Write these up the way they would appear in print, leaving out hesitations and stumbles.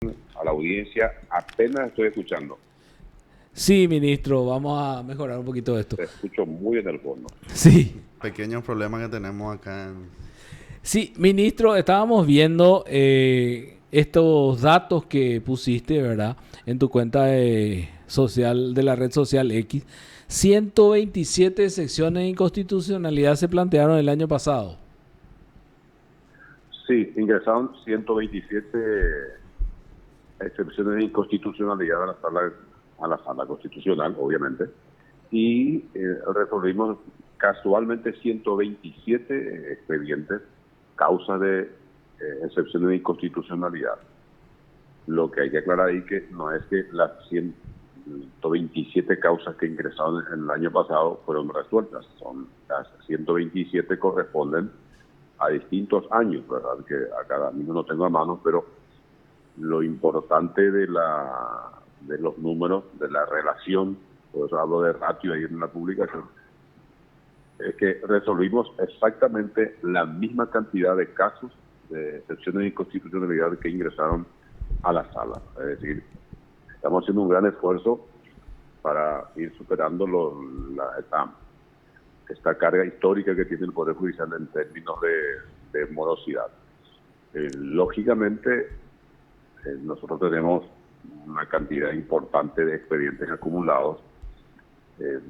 bien a la audiencia. Apenas estoy escuchando. Sí, ministro, vamos a mejorar un poquito esto. Te escucho muy en el fondo. Sí, Pequeños problemas que tenemos acá en... sí, ministro, estábamos viendo estos datos que pusiste, ¿verdad? En tu cuenta social de la red social X. 127 secciones de inconstitucionalidad se plantearon el año pasado. Sí, ingresaron 127 excepciones de inconstitucionalidad a la sala constitucional, obviamente, y resolvimos casualmente 127 expedientes, causas de excepciones de inconstitucionalidad. Lo que hay que aclarar ahí que no es que las 127 causas que ingresaron en el año pasado fueron resueltas, son las 127 corresponden a distintos años, ¿verdad? Que a cada mismo no tengo a mano, pero lo importante de los números, de la relación, por eso hablo de ratio ahí en la publicación, es que resolvimos exactamente la misma cantidad de casos de excepciones de inconstitucionalidad que ingresaron a la sala. Es decir, estamos haciendo un gran esfuerzo para ir superando esta carga histórica que tiene el Poder Judicial en términos de morosidad. Lógicamente, nosotros tenemos una cantidad importante de expedientes acumulados.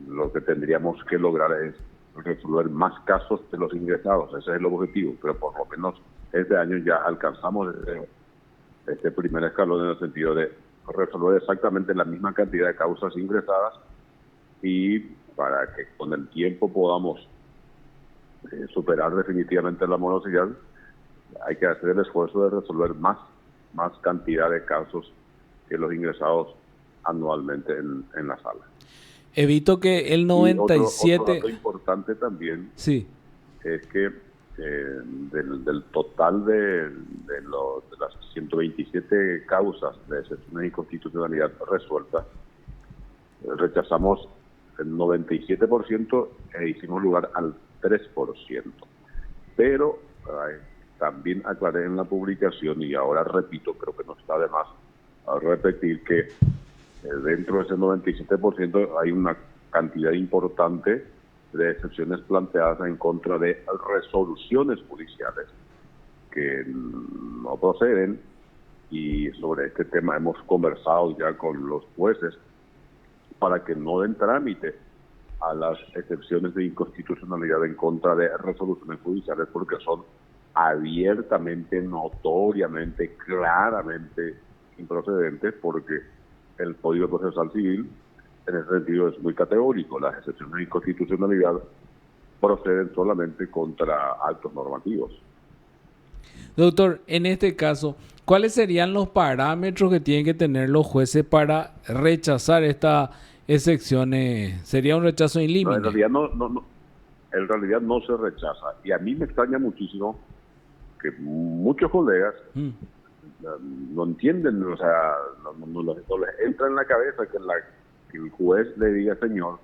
Lo que tendríamos que lograr es resolver más casos de los ingresados. Ese es el objetivo, pero por lo menos este año ya alcanzamos este primer escalón en el sentido de resolver exactamente la misma cantidad de causas ingresadas, y para que con el tiempo podamos superar definitivamente la morosidad, hay que hacer el esfuerzo de resolver más cantidad de casos que los ingresados anualmente en la sala. Evito que el Y otro 97... dato importante también Sí, es que del total de las 127 causas de excepción de inconstitucionalidad resueltas, rechazamos el 97% e hicimos lugar al 3%. Pero también aclaré en la publicación, y ahora repito, creo que no está de más repetir, que dentro de ese 97% hay una cantidad importante de excepciones planteadas en contra de resoluciones judiciales que no proceden, y sobre este tema hemos conversado ya con los jueces para que no den trámite a las excepciones de inconstitucionalidad en contra de resoluciones judiciales, porque son abiertamente, notoriamente, claramente improcedentes, porque el Código Procesal Civil en ese sentido es muy categórico. Las excepciones de inconstitucionalidad proceden solamente contra actos normativos. doctor, en este caso, ¿cuáles serían los parámetros que tienen que tener los jueces para rechazar estas excepciones? ¿Sería un rechazo in No, en limine? realidad en realidad no se rechaza, y a mí me extraña muchísimo que muchos colegas no entienden, o sea, no les entra en la cabeza que el juez le diga: señor,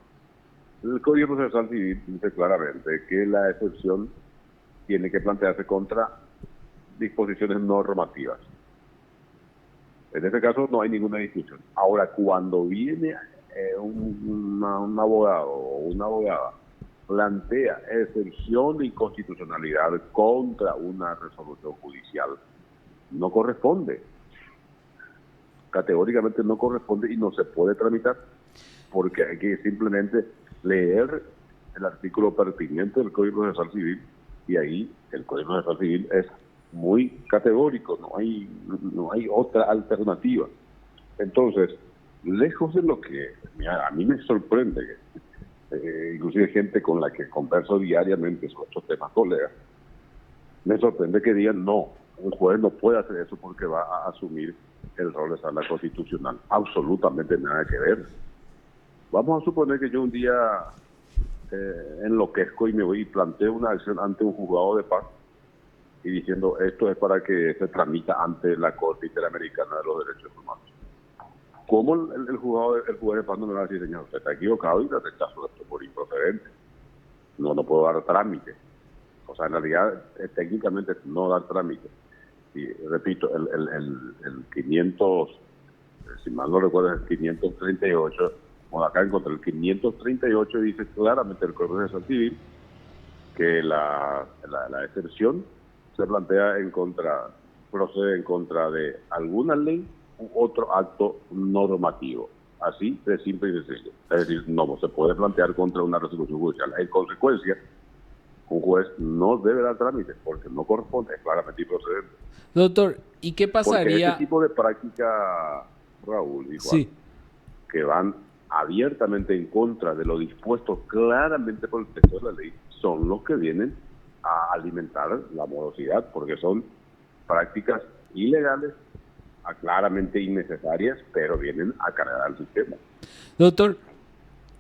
el Código Procesal Civil dice claramente que la excepción tiene que plantearse contra disposiciones normativas. En este caso no hay ninguna discusión. Ahora, cuando viene un abogado o una abogada plantea excepción de inconstitucionalidad contra una resolución judicial, no corresponde. Categóricamente no corresponde y no se puede tramitar, porque hay que simplemente leer el artículo pertinente del Código Procesal Civil, y ahí el Código Procesal Civil es muy categórico, no hay otra alternativa. Entonces, lejos de lo que a mí me sorprende, inclusive gente con la que converso diariamente sobre estos temas, colegas, me sorprende que digan: no, un juez no puede hacer eso porque va a asumir el rol de sala constitucional. Absolutamente nada que ver. Vamos a suponer que yo un día enloquezco y me voy y planteo una acción ante un juzgado de paz, y diciendo: esto es para que se tramita ante la Corte Interamericana de los Derechos Humanos. ¿Cómo el juez de paz no me va a decir: señor, usted está equivocado y le rechazo esto por improcedente? No puedo dar trámite. O sea, en realidad, técnicamente no dar trámite. y repito, el 500, si mal no recuerdo, es el 538, bueno, acá encontré el 538, dice claramente el Código Procesal Civil que la excepción se plantea procede en contra de alguna ley u otro acto normativo. Así de simple y sencillo. Es decir, no se puede plantear contra una resolución judicial. En consecuencia, un juez no debe dar trámite porque no corresponde, es claramente improcedente. Doctor, ¿y qué Porque pasaría? este tipo de práctica, Raúl y Juan, Sí, que van abiertamente en contra de lo dispuesto claramente por el texto de la ley, son los que vienen a alimentar la morosidad, porque son prácticas ilegales, claramente innecesarias, pero vienen a cargar al sistema. doctor,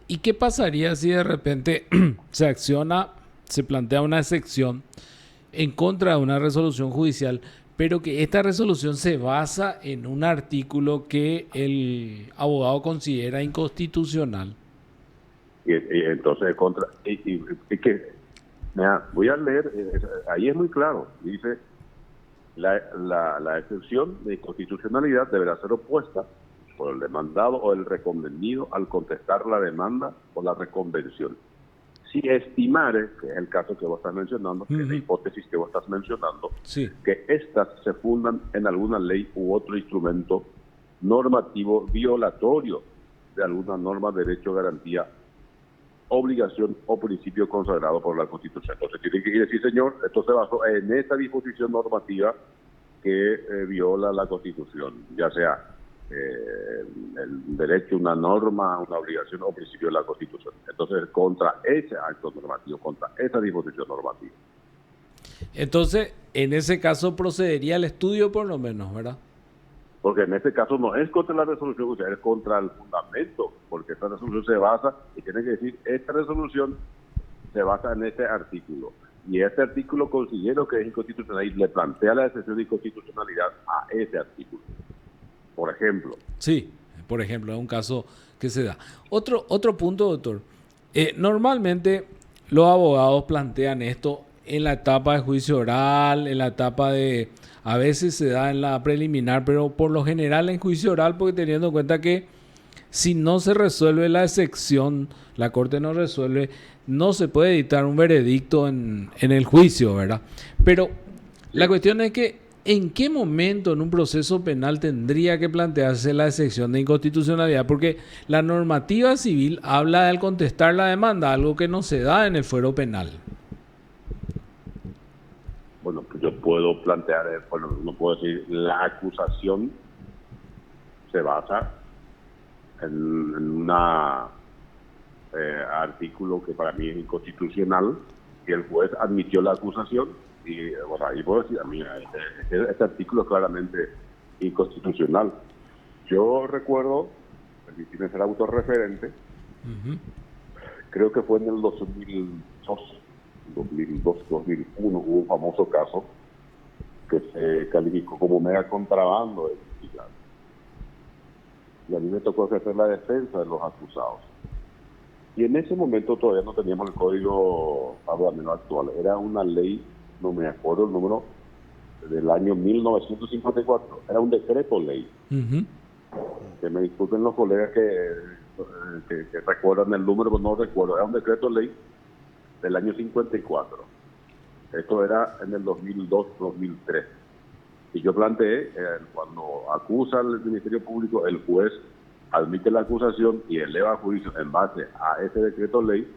¿y qué pasaría si de repente se plantea una excepción en contra de una resolución judicial, pero que esta resolución se basa en un artículo que el abogado considera inconstitucional? Y entonces, mira, voy a leer, ahí es muy claro, dice, la excepción de inconstitucionalidad deberá ser opuesta por el demandado o el reconvenido al contestar la demanda o la reconvención. Si estimare, que es el caso que vos estás mencionando, que es la hipótesis que vos estás mencionando, Sí. que éstas se fundan en alguna ley u otro instrumento normativo violatorio de alguna norma, derecho, garantía, obligación o principio consagrado por la Constitución. Entonces tiene que decir, señor, esto se basó en esta disposición normativa que viola la Constitución, ya sea el derecho, una norma, una obligación o principio de la Constitución. Entonces, contra ese acto normativo, contra esa disposición normativa. Entonces, en ese caso procedería el estudio por lo menos, ¿verdad? Porque en este caso no es contra la resolución judicial, es contra el fundamento, porque esta resolución se basa, y tiene que decir, esta resolución se basa en este artículo. Y este artículo considero que es inconstitucional y le plantea la excepción de inconstitucionalidad a ese artículo. Por ejemplo. Sí, por ejemplo, es un caso que se da. Otro punto, doctor. Normalmente los abogados plantean esto en la etapa de juicio oral, en la etapa de... A veces se da en la preliminar, pero por lo general en juicio oral, porque teniendo en cuenta que si no se resuelve la excepción, la Corte no resuelve, no se puede dictar un veredicto en el juicio, ¿verdad? Pero la cuestión es que ¿en qué momento en un proceso penal tendría que plantearse la excepción de inconstitucionalidad? Porque la normativa civil habla de al contestar la demanda, algo que no se da en el fuero penal. Bueno, pues yo puedo plantear, no puedo decir, la acusación se basa en un artículo que para mí es inconstitucional, y el juez admitió la acusación, y bueno, ahí puedo decir, a mí este artículo es claramente inconstitucional. Yo recuerdo, permíteme ser autorreferente, creo que fue en el 2001, hubo un famoso caso que se calificó como mega contrabando de Chile. Y a mí me tocó hacer la defensa de los acusados. Y en ese momento todavía no teníamos el código aduanero actual. Era una ley, no me acuerdo el número, del año 1954. Era un decreto ley. Que me disculpen los colegas que recuerdan el número, pero no recuerdo. Era un decreto ley del año 54. Esto era en el 2002-2003. Y yo planteé, cuando acusa al Ministerio Público, el juez admite la acusación y eleva a juicio en base a ese decreto ley,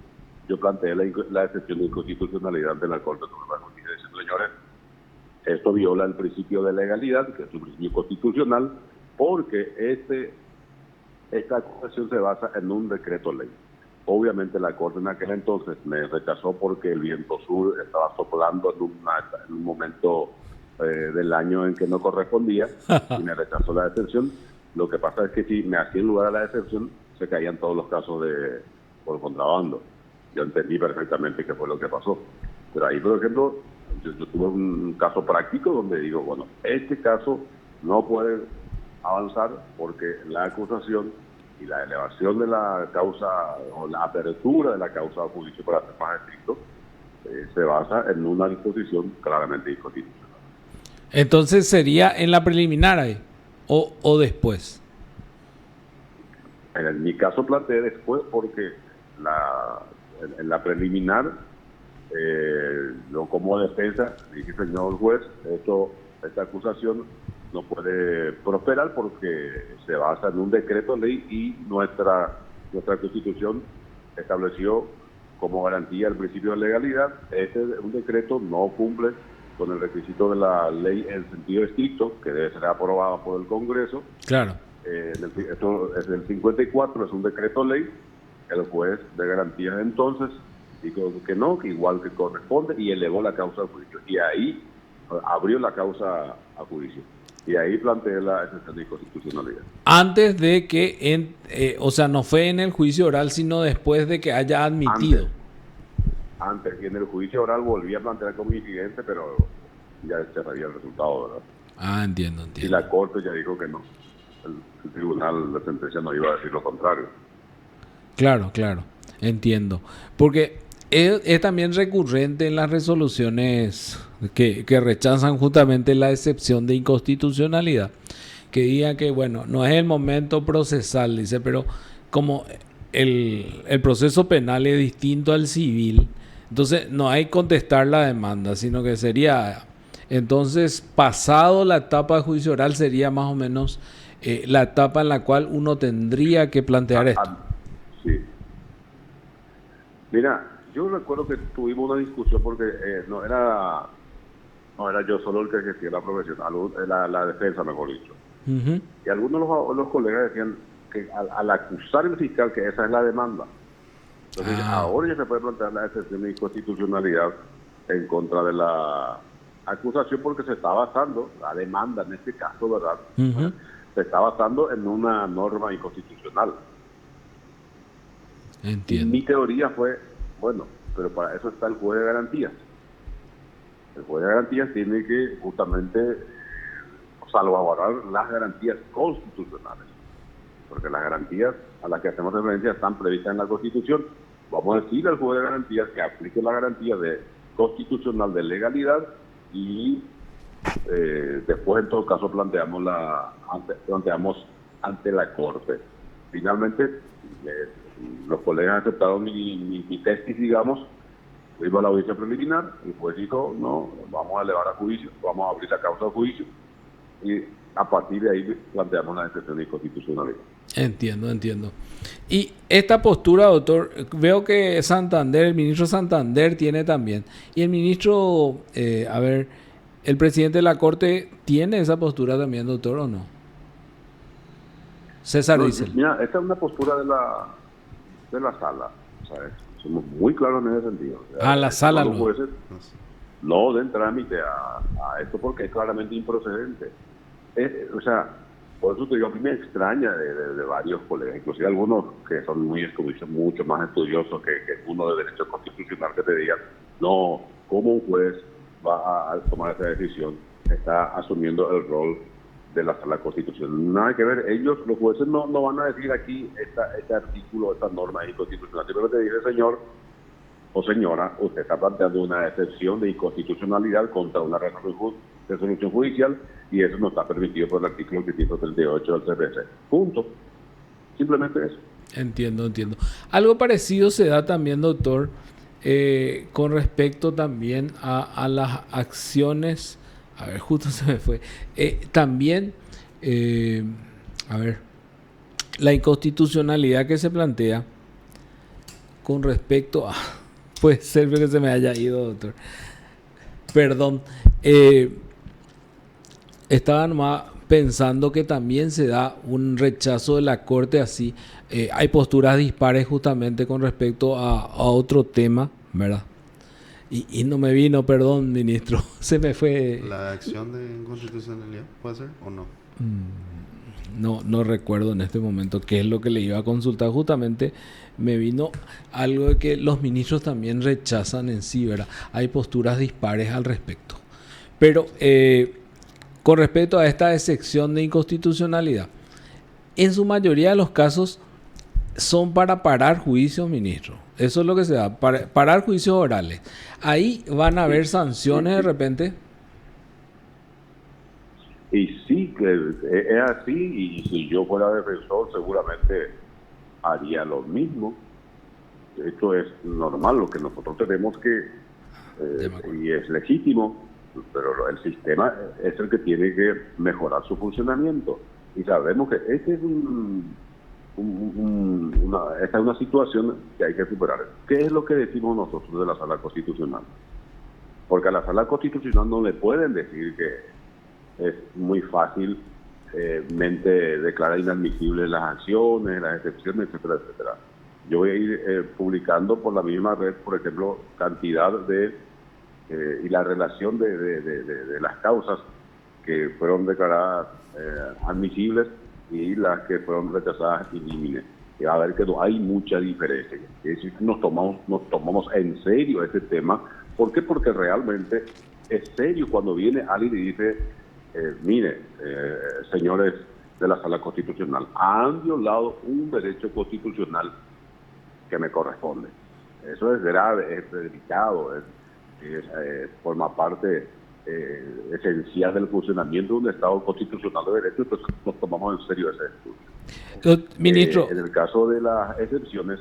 yo planteé la excepción de inconstitucionalidad de la Corte Suprema de Justicia, diciendo, señores, esto viola el principio de legalidad, que es un principio constitucional, porque esta acusación se basa en un decreto ley. Obviamente la Corte en aquel entonces me rechazó porque el viento sur estaba soplando en un momento del año en que no correspondía y me rechazó la excepción. Lo que pasa es que si me hacían lugar a la excepción, se caían todos los casos por contrabando. Yo entendí perfectamente qué fue lo que pasó. Pero ahí, por ejemplo, yo tuve un caso práctico donde digo, bueno, este caso no puede avanzar porque la acusación y la elevación de la causa o la apertura de la causa a juicio, para ser más estricto, se basa en una disposición claramente inconstitucional. Entonces sería en la preliminar ahí o después. En mi caso planteé después porque en la preliminar, yo como defensa dije, señor juez, esta acusación no puede prosperar porque se basa en un decreto ley y nuestra Constitución estableció como garantía el principio de legalidad. Un decreto no cumple con el requisito de la ley en sentido estricto, que debe ser aprobada por el Congreso. Claro. Esto es del 54, es un decreto ley. El juez de garantías entonces dijo que no, que igual que corresponde, y elevó la causa a juicio. Y ahí abrió la causa a juicio. Y ahí planteé la excepción de inconstitucionalidad. Antes de que, o sea, no fue en el juicio oral, sino después de que haya admitido. Antes, y en el juicio oral volví a plantear como incidente, pero ya se sabía el resultado, ¿verdad? Ah, entiendo. Y la Corte ya dijo que no. El tribunal de sentencia no iba a decir lo contrario. Claro, entiendo. Porque es también recurrente en las resoluciones que rechazan justamente la excepción de inconstitucionalidad, que diga que, bueno, no es el momento procesal, dice, pero como el proceso penal es distinto al civil, entonces no hay que contestar la demanda, sino que sería, entonces, pasado la etapa de juicio oral, sería más o menos la etapa en la cual uno tendría que plantear esto. Sí. Mira, yo recuerdo que tuvimos una discusión porque no era yo solo el que ejercía la profesión, la defensa, mejor dicho. Uh-huh. Y algunos de los colegas decían que al acusar el fiscal que esa es la demanda, entonces ahora ya se puede plantear la excepción de inconstitucionalidad en contra de la acusación porque se está basando, la demanda en este caso, ¿verdad? Uh-huh. Se está basando en una norma inconstitucional. Entiendo. Y mi teoría fue, bueno, pero para eso está el juez de garantías. El juez de garantías tiene que justamente salvaguardar las garantías constitucionales, porque las garantías a las que hacemos referencia están previstas en la Constitución. Vamos a decirle al juez de garantías que aplique la garantía constitucional de legalidad y después en todo caso planteamos ante la Corte. Finalmente los colegas aceptaron mi tesis, digamos. Fuimos a la audiencia preliminar, el juez dijo, no, vamos a elevar a juicio, vamos a abrir la causa a juicio, y a partir de ahí planteamos la excepción de inconstitucionalidad. Entiendo. Y esta postura, doctor, veo que Santander, el ministro Santander tiene también, y el ministro, el presidente de la Corte tiene esa postura también, doctor, ¿o no? César Diésel. Mira, esta es una postura de la sala, ¿sabes? Somos muy claros en ese sentido. La sala no. Jueces no den trámite a esto porque es claramente improcedente. Por eso te digo, a mí me extraña de varios colegas, inclusive algunos que son mucho más estudiosos que uno de derecho constitucional, que te digan, no, ¿cómo un juez va a tomar esa decisión? Está asumiendo el rol de la sala constitucional. Nada que ver, ellos, los jueces, no van a decir aquí este artículo, esta norma es inconstitucional. Pero te dice, señor o señora, usted está planteando una excepción de inconstitucionalidad contra una resolución judicial y eso no está permitido por el artículo 538 del CPC. Punto. Simplemente eso. Entiendo. Algo parecido se da también, doctor, con respecto también a las acciones. A ver, justo se me fue. También, la inconstitucionalidad que se plantea con respecto a... Puede ser que se me haya ido, doctor. Perdón. Estaba nomás pensando que también se da un rechazo de la Corte así. Hay posturas dispares justamente con respecto a otro tema, ¿verdad? Y no me vino, perdón, ministro. Se me fue. ¿La acción de inconstitucionalidad puede ser o no? No recuerdo en este momento qué es lo que le iba a consultar. Justamente me vino algo de que los ministros también rechazan en sí, ¿verdad? Hay posturas dispares al respecto. Pero con respecto a esta excepción de inconstitucionalidad, en su mayoría de los casos son para parar juicios, ministro. Eso es lo que se da, parar juicios orales. Ahí van a haber sanciones de repente. que es así, y si yo fuera defensor seguramente haría lo mismo. Esto es normal, lo que nosotros tenemos que, y es legítimo, pero el sistema es el que tiene que mejorar su funcionamiento. Y sabemos que esta es una situación que hay que superar. ¿Qué es lo que decimos nosotros de la Sala Constitucional? Porque a la Sala Constitucional no le pueden decir que es muy fácil declarar inadmisibles las acciones, las excepciones, etcétera, etcétera. Yo voy a ir publicando por la misma red, por ejemplo, cantidad y la relación de las causas que fueron declaradas admisibles y las que fueron rechazadas inímines. Y va a ver que no hay mucha diferencia. Es decir, nos tomamos en serio este tema. ¿Por qué? Porque realmente es serio cuando viene alguien y dice, mire, señores de la Sala Constitucional, han violado un derecho constitucional que me corresponde. Eso es grave, es delicado, forma parte esencial del funcionamiento de un Estado constitucional de derecho, entonces nos tomamos en serio ese estudio. Ministro. En el caso de las excepciones,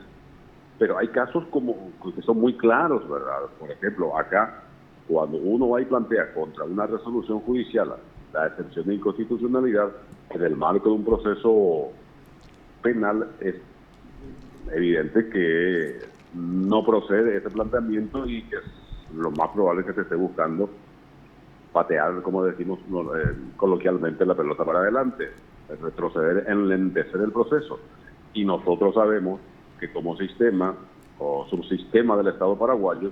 pero hay casos que son muy claros, ¿verdad? Por ejemplo, acá, cuando uno va y plantea contra una resolución judicial la excepción de inconstitucionalidad, en el marco de un proceso penal, es evidente que no procede ese planteamiento y que lo más probable es que se esté buscando patear, como decimos coloquialmente, la pelota para adelante, retroceder, enlentecer el proceso. Y nosotros sabemos que como sistema o subsistema del Estado paraguayo,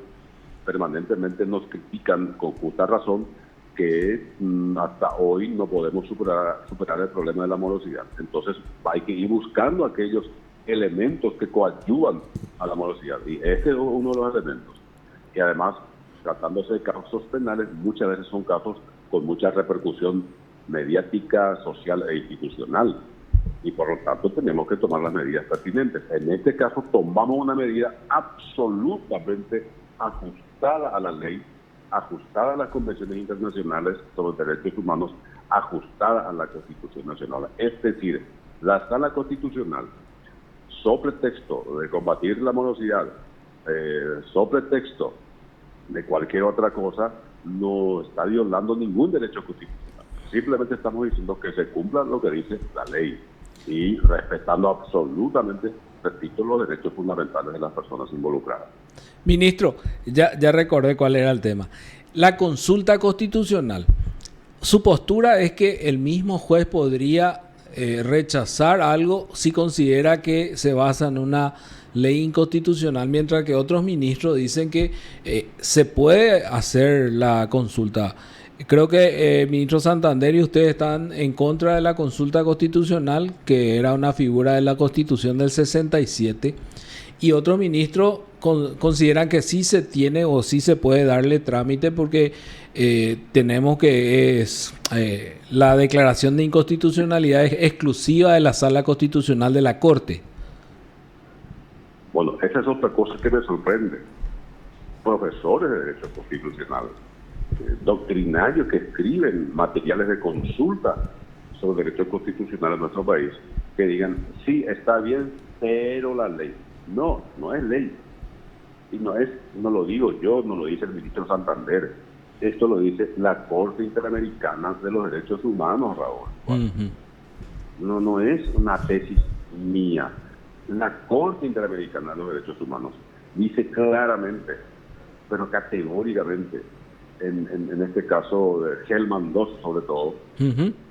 permanentemente nos critican con justa razón que hasta hoy no podemos superar el problema de la morosidad. Entonces hay que ir buscando aquellos elementos que coadyuvan a la morosidad. Y este es uno de los elementos. Y además, tratándose de casos penales, muchas veces son casos con mucha repercusión mediática, social e institucional. Y por lo tanto tenemos que tomar las medidas pertinentes. En este caso tomamos una medida absolutamente ajustada a la ley, ajustada a las convenciones internacionales sobre derechos humanos, ajustada a la Constitución Nacional. Es decir, la Sala Constitucional, sobre texto de combatir la morosidad, sobre texto de cualquier otra cosa, no está violando ningún derecho constitucional. Simplemente estamos diciendo que se cumpla lo que dice la ley y respetando absolutamente, repito, los derechos fundamentales de las personas involucradas. Ministro, ya recordé cuál era el tema. La consulta constitucional. Su postura es que el mismo juez podría rechazar algo si considera que se basa en una ley inconstitucional, mientras que otros ministros dicen que se puede hacer la consulta. Creo que ministro Santander y ustedes están en contra de la consulta constitucional, que era una figura de la Constitución del 67, y otros ministros consideran que sí se tiene o sí se puede darle trámite porque tenemos que la declaración de inconstitucionalidad es exclusiva de la Sala Constitucional de la Corte. Bueno, esa es otra cosa que me sorprende. Profesores de Derecho Constitucional, doctrinarios que escriben materiales de consulta sobre derecho constitucional en nuestro país, que digan, sí, está bien, pero la ley. No es ley. Y no lo digo yo, no lo dice el ministro Santander. Esto lo dice la Corte Interamericana de los Derechos Humanos, Raúl. No es una tesis mía. La Corte Interamericana de los Derechos Humanos dice claramente, pero categóricamente, en este caso de Hellman II sobre todo,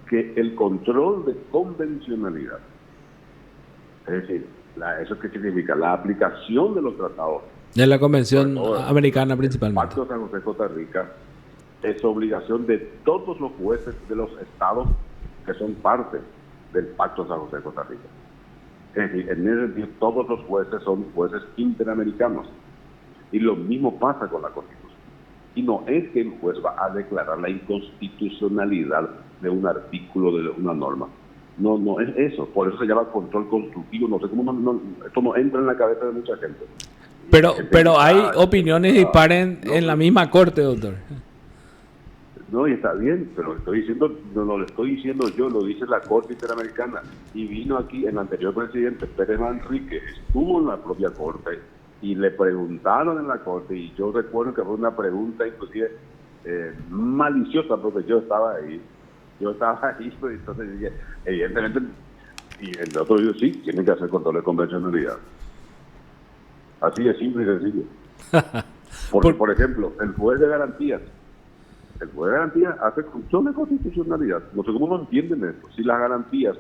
que el control de convencionalidad, es decir, ¿eso qué significa? La aplicación de los tratados de la Convención Americana principalmente. El Pacto de San José de Costa Rica es obligación de todos los jueces de los estados que son parte del Pacto de San José de Costa Rica. Es decir, en ese sentido, todos los jueces son jueces interamericanos. Y lo mismo pasa con la Constitución. Y no es que el juez va a declarar la inconstitucionalidad de un artículo de una norma. No es eso. Por eso se llama control constructivo. No sé cómo esto no entra en la cabeza de mucha gente. Pero hay opiniones dispares en la misma corte, doctor. No, y está bien, pero estoy diciendo, no lo estoy diciendo yo, lo dice la Corte Interamericana. Y vino aquí el anterior presidente, Pérez Manrique, estuvo en la propia Corte y le preguntaron en la Corte, y yo recuerdo que fue una pregunta inclusive maliciosa, porque yo estaba ahí, pues, entonces dije, evidentemente, y el otro dijo, sí, tienen que hacer control de convencionalidad. Así de simple y sencillo. Porque, por ejemplo, el juez de garantías hace control de constitucionalidad. No sé cómo no entienden esto. Si las garantías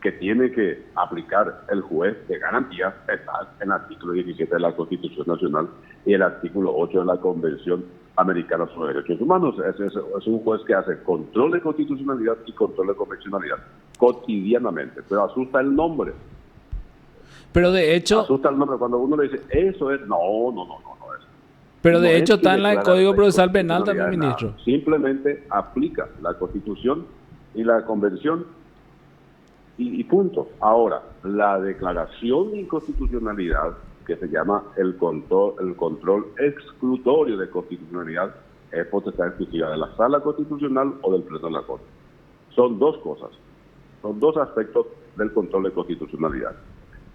que tiene que aplicar el juez de garantías están en el artículo 17 de la Constitución Nacional y el artículo 8 de la Convención Americana sobre Derechos Humanos. Es un juez que hace control de constitucionalidad y control de convencionalidad cotidianamente. Pero asusta el nombre. Pero de hecho... Asusta el nombre cuando uno le dice, eso es... No. Pero de No hecho es que está en el declara Código Procesal Penal también, constitucionalidad, ministro. nada. Simplemente aplica la Constitución y la Convención y punto. Ahora, la declaración de inconstitucionalidad, que se llama el control exclutorio de constitucionalidad, es potestad exclusiva de la Sala Constitucional o del Pleno de la Corte. Son dos cosas, son dos aspectos del control de constitucionalidad.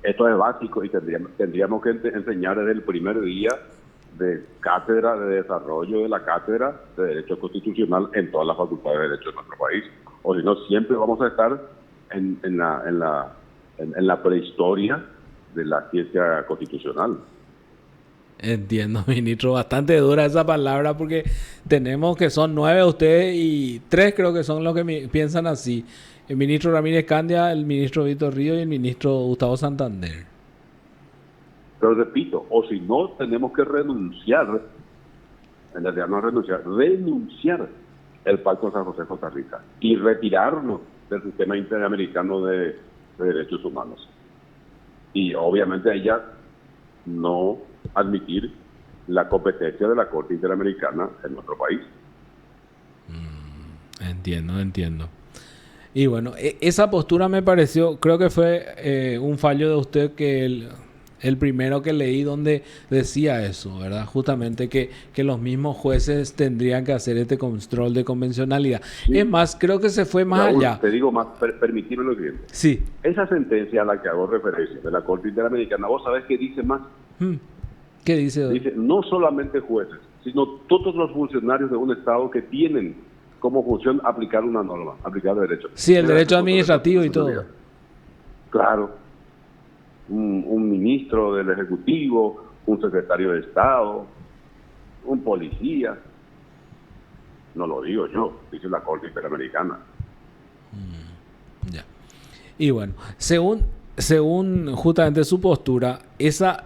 Esto es básico y tendríamos que enseñar desde el primer día de cátedra de desarrollo de la cátedra de Derecho Constitucional en todas las facultades de Derecho de nuestro país. O si no, siempre vamos a estar en la prehistoria de la ciencia constitucional. Entiendo, ministro. Bastante dura esa palabra porque tenemos que son 9 ustedes y 3 creo que son los que piensan así. El ministro Ramírez Candia, el ministro Víctor Río y el ministro Gustavo Santander. Pero repito, o si no, tenemos que renunciar, en realidad no renunciar el Pacto de San José-Costa Rica y retirarnos del sistema interamericano de derechos humanos. Y obviamente ella no admitir la competencia de la Corte Interamericana en nuestro país. Entiendo. Y bueno, esa postura me pareció, creo que fue un fallo de usted que el primero que leí donde decía eso, ¿verdad? Justamente que los mismos jueces tendrían que hacer este control de convencionalidad. Sí. Es más, creo que se fue más Raúl, allá. Te digo más, permitime lo siguiente. Sí. Esa sentencia a la que hago referencia de la Corte Interamericana, ¿vos sabés qué dice más? ¿Qué dice? Dice, no solamente jueces, sino todos los funcionarios de un Estado que tienen como función aplicar una norma, aplicar derecho. Sí, el derecho administrativo y todo. Claro. Un ministro del Ejecutivo, un secretario de Estado, un policía. No lo digo yo, dice la Corte Interamericana. Ya. Y bueno, según justamente su postura, esa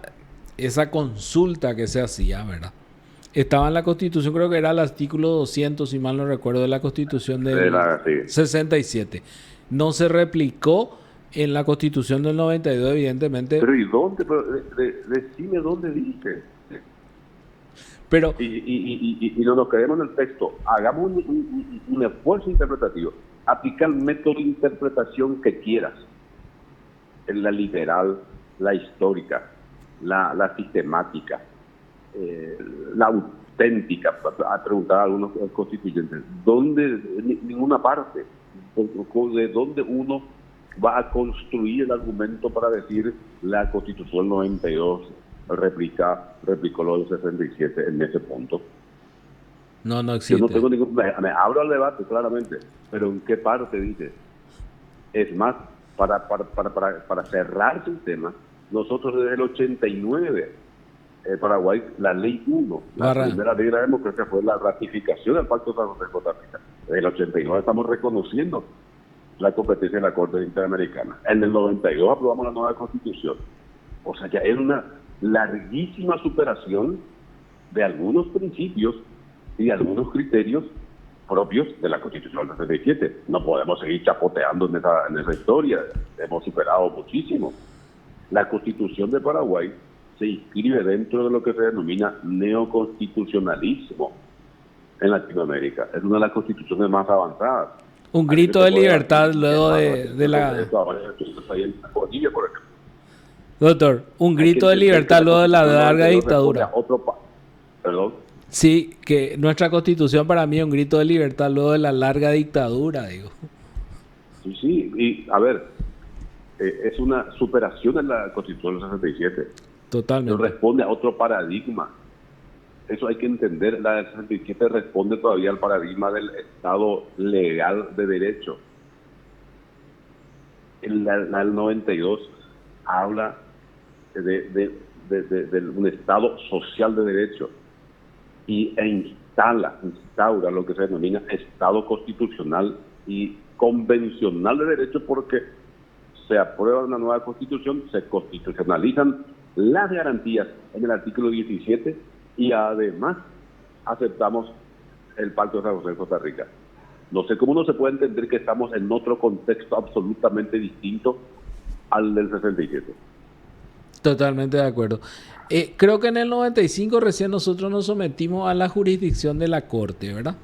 consulta que se hacía, ¿verdad? Estaba en la Constitución, creo que era el artículo 200, si mal no recuerdo, de la Constitución del 67. No se replicó en la Constitución del 92, evidentemente. Pero ¿y dónde? Decime dónde dice. Pero y no nos quedemos en el texto. Hagamos un esfuerzo interpretativo. Aplica el método de interpretación que quieras. En la liberal, la histórica, la sistemática, la auténtica, a preguntar a algunos constituyentes. ¿Dónde? Ninguna parte. ¿De dónde uno va a construir el argumento para decir la Constitución 92 replicó lo del 67 en ese punto? No existe. Yo no tengo ningún... Me abro al debate, claramente, pero ¿en qué parte dice? Es más, para cerrar el tema, nosotros desde el 89, Paraguay, la ley 1, la primera ley de la democracia fue la ratificación del Pacto de San José de Costa Rica. Desde el 89 estamos reconociendo la competencia de la Corte Interamericana. En el 92 aprobamos la nueva Constitución. O sea, ya es una larguísima superación de algunos principios y de algunos criterios propios de la Constitución del 67. No podemos seguir chapoteando en esa historia. Hemos superado muchísimo. La Constitución de Paraguay se inscribe dentro de lo que se denomina neoconstitucionalismo en Latinoamérica. Es una de las constituciones más avanzadas. Un grito de libertad luego de la... Doctor, un grito de libertad luego de la larga dictadura. Perdón. Sí, que nuestra constitución para mí es un grito de libertad luego de la larga dictadura, digo. Sí, sí, y a ver, es una superación de la Constitución del 67. Totalmente. Responde a otro paradigma. Eso hay que entender. La del 67 responde todavía al paradigma del Estado legal de derecho. La del 92 habla de un Estado social de derecho e instaura lo que se denomina Estado constitucional y convencional de derecho, porque se aprueba una nueva constitución, se constitucionalizan las garantías en el artículo 17 y además aceptamos el Pacto de San José de Costa Rica. No sé cómo no se puede entender que estamos en otro contexto absolutamente distinto al del 67. Totalmente de acuerdo. Creo que en el 95 recién nosotros nos sometimos a la jurisdicción de la Corte, ¿verdad?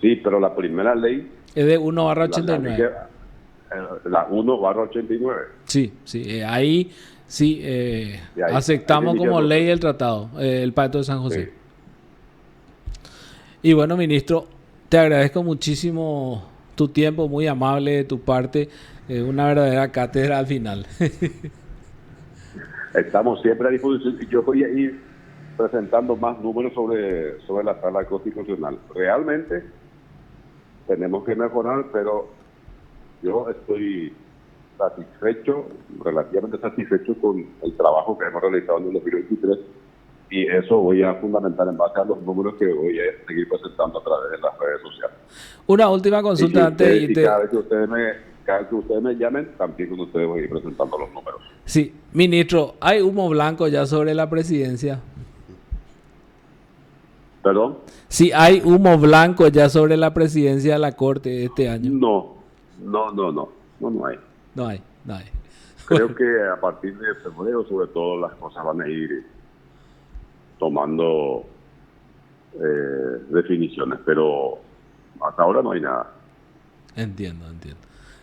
Sí, pero la primera ley Es de 1/89. La 1/89. Sí, sí. Ahí sí ahí aceptamos como nosotros. ley el tratado, el Pacto de San José. Sí. Y bueno, ministro, te agradezco muchísimo tu tiempo, muy amable de tu parte. Una verdadera cátedra al final. Estamos siempre a disposición y yo voy a ir presentando más números sobre la sala constitucional. Realmente tenemos que mejorar, pero yo estoy satisfecho, relativamente satisfecho con el trabajo que hemos realizado en el 2023, y eso voy a fundamentar en base a los números que voy a seguir presentando a través de las redes sociales. Una última consulta antes de irte. Cada vez que ustedes me llamen, también con ustedes voy a ir presentando los números. Sí, ministro, ¿hay humo blanco ya sobre la presidencia? ¿Perdón? Sí, hay humo blanco ya sobre la presidencia de la Corte este año. No hay. No hay. Creo que a partir de febrero, sobre todo, las cosas van a ir tomando definiciones, pero hasta ahora no hay nada. Entiendo.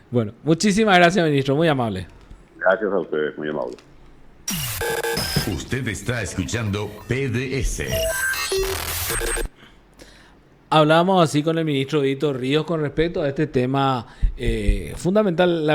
Bueno, muchísimas gracias, ministro, muy amable. Gracias a ustedes, muy amable. Usted está escuchando PDS. Hablamos así con el ministro Víctor Ríos con respecto a este tema fundamental.